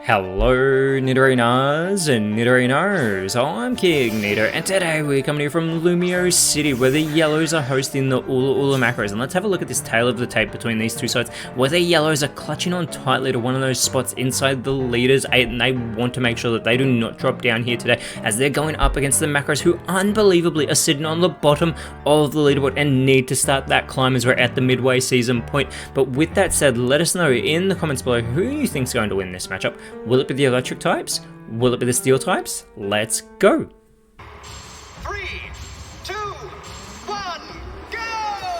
Hello Nidorinas and Nidorinos, I'm KingNido and today we're coming here from Lumiose City where the Yellows are hosting the Ula'Ula Macros, and let's have a look at this tale of the tape between these two sides where the Yellows are clutching on tightly to one of those spots inside the leaders 8 and they want to make sure that they do not drop down here today as they're going up against the Macros, who unbelievably are sitting on the bottom of the leaderboard and need to start that climb as we're at the midway season point. But with that said, let us know in the comments below who you think's going to win this matchup. Will it be the electric types? Will it be the steel types? Let's go! 3, 2, 1, go!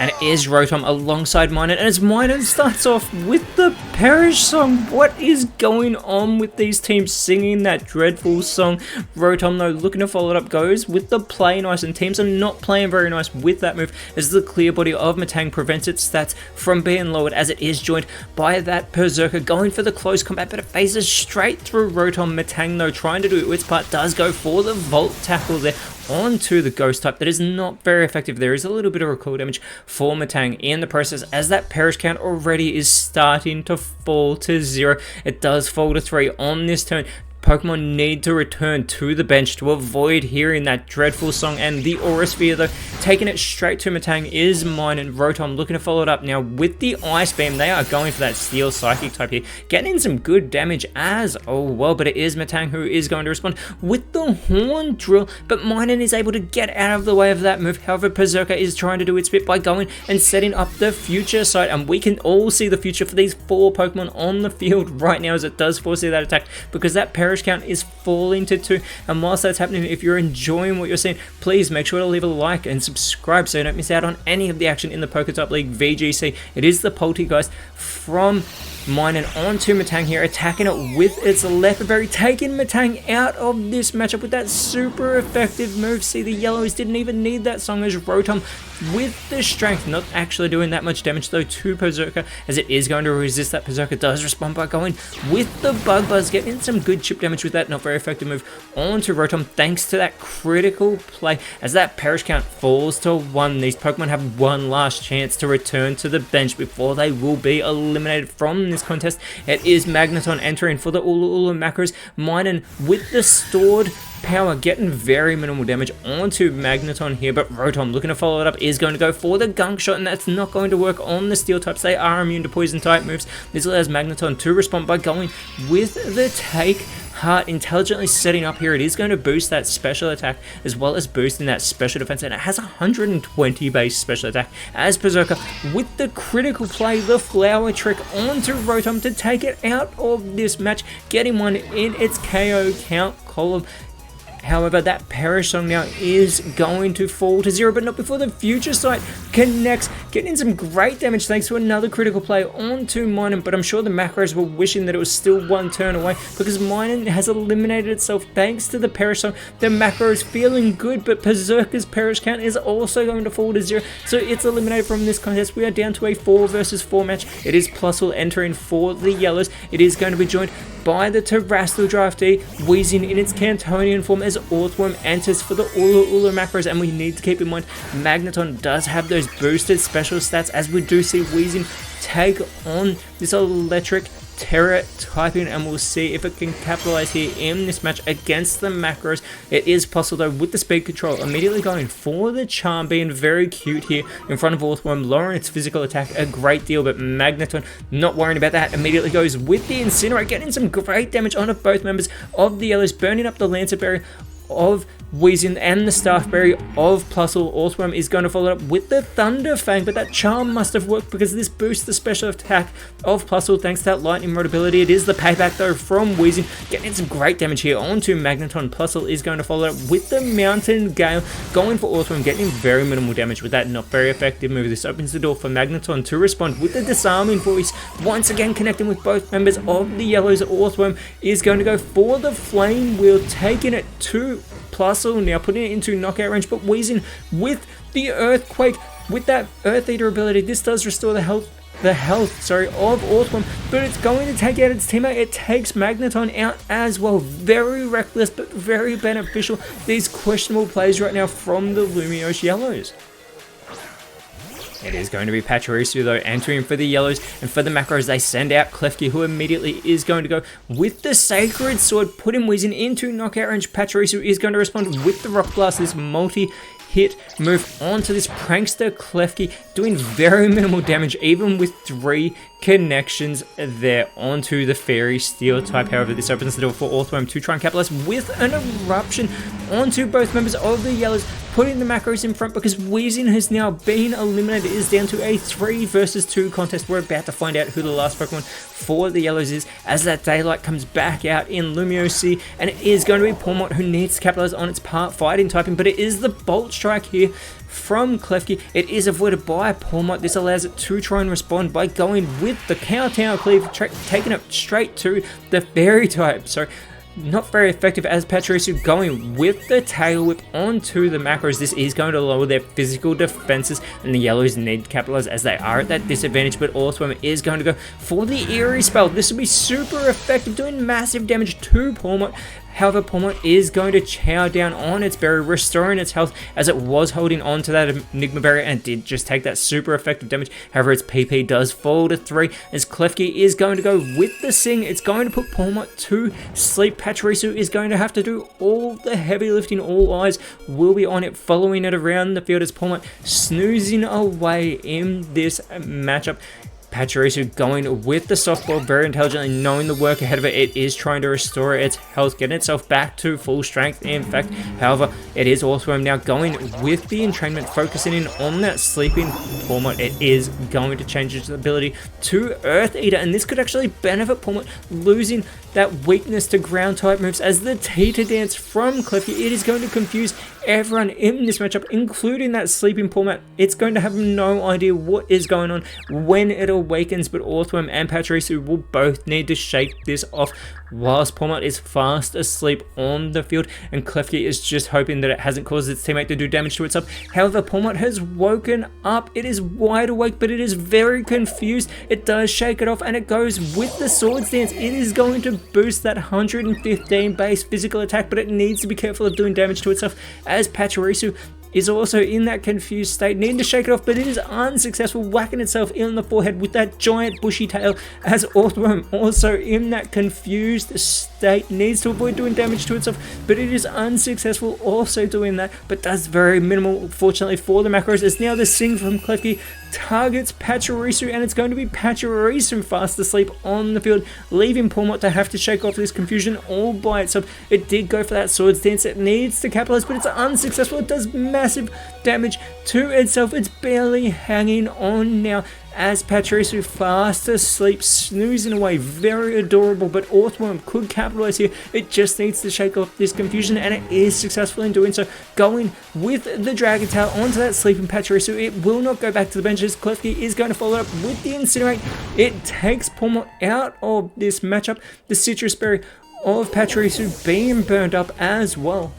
And it is Rotom alongside Minun, and as Minun starts off with the Perish song. What is going on with these teams singing that dreadful song? Rotom though looking to follow it up goes with the play nice, and teams are not playing very nice with that move as the clear body of Metang prevents its stats from being lowered as it is joined by that Berserker going for the close combat, but it phases straight through Rotom. Metang though trying to do its part does go for the Volt tackle there onto the Ghost type. That is not very effective. There is a little bit of recoil damage for Metang in the process as that Perish count already is starting to fall to 0. It does fall to 3 on this turn. Pokemon need to return to the bench to avoid hearing that dreadful song, and the Aura Sphere though taking it straight to Metang is Minun. Rotom looking to follow it up now with the Ice Beam. They are going for that Steel Psychic type here, getting in some good damage as well, but it is Metang who is going to respond with the Horn Drill, but Minun is able to get out of the way of that move. However, Berserker is trying to do its bit by going and setting up the future side, and we can all see the future for these 4 Pokemon on the field right now as it does foresee that attack because that Perish count is falling to 2. And whilst that's happening, if you're enjoying what you're seeing, please make sure to leave a like and subscribe so you don't miss out on any of the action in the PokeType League VGC. It is the Poltergeist from Minun onto Metang here, attacking it with its Leopard Berry, taking Metang out of this matchup with that super effective move. See, the Yellows didn't even need that song as Rotom with the strength, not actually doing that much damage though to Berserker as it is going to resist that. Berserker does respond by going with the Bug Buzz, getting some good chip damage with that not very effective move onto Rotom thanks to that critical play as that Perish count falls to 1. These Pokemon have one last chance to return to the bench before they will be eliminated from this contest. It is Magneton entering for the Ula'Ula Macros. Minun with the stored power getting very minimal damage onto Magneton here, but Rotom looking to follow it up is going to go for the Gunk Shot, and that's not going to work on the steel types. They are immune to poison type moves. This allows Magneton to respond by going with the Take Heart, intelligently setting up here. It is going to boost that special attack as well as boosting that special defense, and it has 120 base special attack as Berserker with the critical play, the Flower Trick onto Rotom to take it out of this match, getting one in its KO count column. However, that Perish song now is going to fall to 0, but not before the Future Sight connects, getting some great damage thanks to another critical play onto Minun, but I'm sure the Macros were wishing that it was still one turn away because Minun has eliminated itself thanks to the Perish song. The Macros feeling good, but Berserker's Perish count is also going to fall to 0, so it's eliminated from this contest. We are down to a 4 versus 4 match. It is Plusle entering for the Yellows. It is going to be joined by the Terrestrial Draftee, wheezing in its Cantonian form as Orthworm enters for the Ula'Ula Macros, and we need to keep in mind Magneton does have those boosted special stats as we do see Weezing take on this electric Terra typing, and we'll see if it can capitalize here in this match against the Macros. It is Plusle though with the speed control immediately going for the Charm, being very cute here in front of Orthworm, lowering its physical attack a great deal, but Magneton not worrying about that, immediately goes with the Incinerate, getting some great damage onto both members of the Yellows, burning up the Lancer Berry of Weezing and the Staffberry of Plusle. Orthworm is going to follow it up with the Thunder Fang, but that Charm must have worked because this boosts the special attack of Plusle thanks to that Lightning Rod ability. It is the payback though from Weezing, getting some great damage here onto Magneton. Plusle is going to follow it up with the Mountain Gale, going for Orthworm, getting very minimal damage with that not very effective move. This opens the door for Magneton to respond with the Disarming Voice, once again connecting with both members of the Yellows. Orthworm is going to go for the Flame Wheel, taking it to Plusle, now putting it into knockout range, but Weezing with the Earthquake, with that Earth Eater ability. This does restore the health of Orthworm, but it's going to take out its teammate. It takes Magneton out as well. Very reckless, but very beneficial. These questionable plays right now from the Lumiose Yellows. It is going to be Pachirisu though, entering for the yellows, and for the Macros they send out Klefki, who immediately is going to go with the Sacred Sword, put him whizzing into knockout range. Pachirisu is going to respond with the Rock Blast, this multi-hit move onto this prankster Klefki, doing very minimal damage even with 3 connections there onto the Fairy Steel type. However, this opens the door for Orthworm to try and capitalize with an eruption onto both members of the yellows, putting the Macros in front because Weezing has now been eliminated. It is down to a 3 versus 2 contest. We're about to find out who the last Pokemon for the yellows is as that daylight comes back out in Lumiose, and it is going to be Pawmot who needs to capitalize on its part fighting typing, but it is the Bolt Strike here from Klefki. It is avoided by Pawmot. This allows it to try and respond by going with the Cowtown Cleave, taking it straight to the Fairy type. So not very effective as Pachirisu going with the Tail Whip onto the Macros. This is going to lower their physical defenses, and the yellows need to capitalize as they are at that disadvantage, but Orthworm is going to go for the Eerie spell. This will be super effective, doing massive damage to Pawmot. However, Pawmot is going to chow down on its berry, restoring its health as it was holding on to that Enigma berry and did just take that super effective damage. However, its PP does fall to 3 as Klefki is going to go with the Sing. It's going to put Pawmot to sleep. Pachirisu is going to have to do all the heavy lifting. All eyes will be on it, following it around the field as Pawmot snoozing away in this matchup. Pachirisu going with the softball very intelligently, knowing the work ahead of it. It is trying to restore its health, getting itself back to full strength. In fact, however, it is Orthworm now going with the entrainment, focusing in on that sleeping Pawmot. It is going to change its ability to Earth Eater, and this could actually benefit Pawmot, losing that weakness to ground type moves as the Teeter Dance from Klefki. It is going to confuse everyone in this matchup, including that sleeping Pawmot. It's going to have no idea what is going on when it awakens, but Orthworm and Pachirisu will both need to shake this off whilst Pawmot is fast asleep on the field, and Klefki is just hoping that it hasn't caused its teammate to do damage to itself. However, Pawmot has woken up. It is wide awake, but it is very confused. It does shake it off, and it goes with the Swords Dance. It is going to boost that 115 base physical attack, but it needs to be careful of doing damage to itself as Pachirisu is also in that confused state, needing to shake it off, but it is unsuccessful, whacking itself in the forehead with that giant bushy tail as Orthworm, also in that confused state, needs to avoid doing damage to itself, but it is unsuccessful also doing that, but does very minimal, fortunately for the Macros, as now the Sing from Klefki targets Pachirisu, and it's going to be Pachirisu fast asleep on the field, leaving Pawmot to have to shake off this confusion all by itself. It did go for that Swords Dance. It needs to capitalize, but it's unsuccessful. It does massive damage to itself. It's barely hanging on now as Pachirisu fast asleep, snoozing away. Very adorable, but Orthworm could capitalize here. It just needs to shake off this confusion, and it is successful in doing so, going with the Dragon Tail onto that sleeping Pachirisu. It will not go back to the benches. Klefki is going to follow up with the Incinerate. It takes Pawmot out of this matchup. The Citrus Berry of Pachirisu being burned up as well.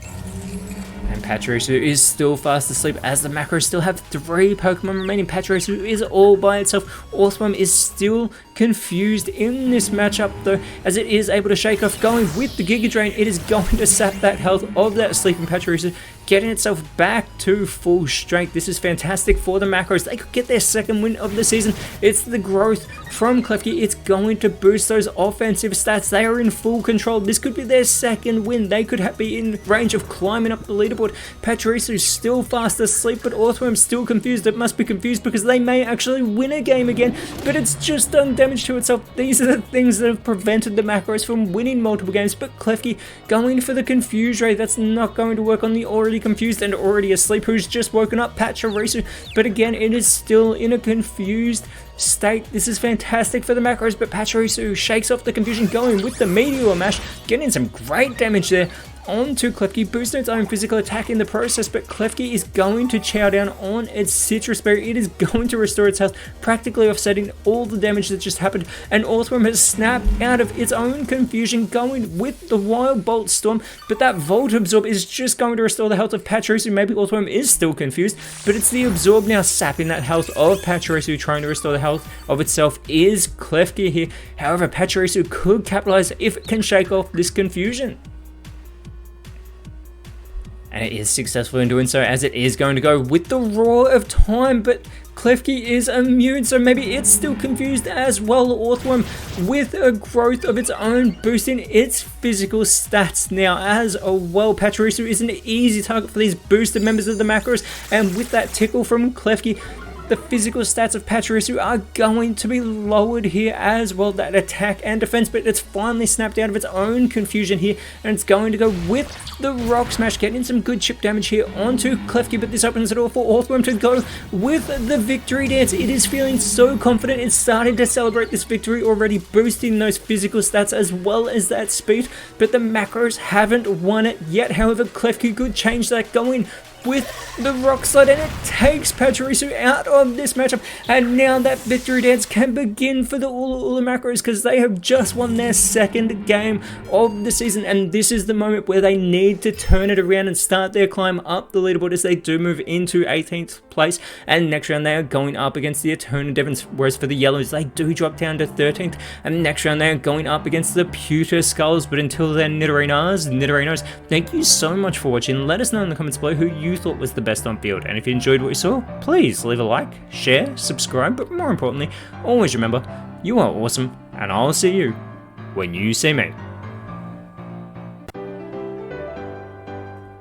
And Pachirisu is still fast asleep as the Macros still have 3 Pokemon remaining. Pachirisu is all by itself. Orthworm is still confused in this matchup though, as it is able to shake off, going with the Giga Drain. It is going to sap that health of that sleeping Pachirisu, getting itself back to full strength. This is fantastic for the Macros. They could get their second win of the season. It's the growth from Klefki. It's going to boost those offensive stats. They are in full control. This could be their second win. They could be in range of climbing up the leaderboard. Pachirisu still fast asleep, but Orthworm still confused. It must be confused because they may actually win a game again, but it's just done damage to itself. These are the things that have prevented the Macros from winning multiple games, but Klefki going for the Confuse Ray. That's not going to work on the already confused and already asleep who's just woken up Pachirisu, but again it is still in a confused state. This is fantastic for the Macros, but Pachirisu shakes off the confusion, going with the Meteor Mash, getting some great damage there onto Klefki, boosting its own physical attack in the process, but Klefki is going to chow down on its Citrus Berry. It is going to restore its health, practically offsetting all the damage that just happened, and Orthworm has snapped out of its own confusion, going with the Wild Bolt Storm, but that Volt Absorb is just going to restore the health of Pachirisu. Maybe Orthworm is still confused, but it's the Absorb now sapping that health of Pachirisu, trying to restore the health of itself is Klefki here. However, Pachirisu could capitalize if it can shake off this confusion. And And it is successful in doing so, as it is going to go with the Roar of Time, but Klefki is immune, so maybe it's still confused as well. Orthworm with a growth of its own, boosting its physical stats now as well. Pachirisu is an easy target for these boosted members of the Macros, and with that tickle from Klefki, the physical stats of Pachirisu are going to be lowered here as well, that attack and defense, but it's finally snapped out of its own confusion here, and it's going to go with the Rock Smash, getting some good chip damage here onto Klefki, but this opens the door for Orthworm to go with the victory dance. It is feeling so confident, it's starting to celebrate this victory already, boosting those physical stats as well as that speed, but the Macros haven't won it yet. However, Klefki could change that, going with the Rock Slide, and it takes Pachirisu out of this matchup, and now that victory dance can begin for the Ula'Ula Macros, because they have just won their second game of the season, and this is the moment where they need to turn it around and start their climb up the leaderboard as they do move into 18th place, and next round they are going up against the Eternal Devons, whereas for the Yellows they do drop down to 13th, and next round they are going up against the Pewter Skulls. But until then, Nidorinos, thank you so much for watching. Let us know in the comments below who you thought was the best on field, and if you enjoyed what you saw, please leave a like, share, subscribe, but more importantly, always remember, you are awesome, and I'll see you when you see me.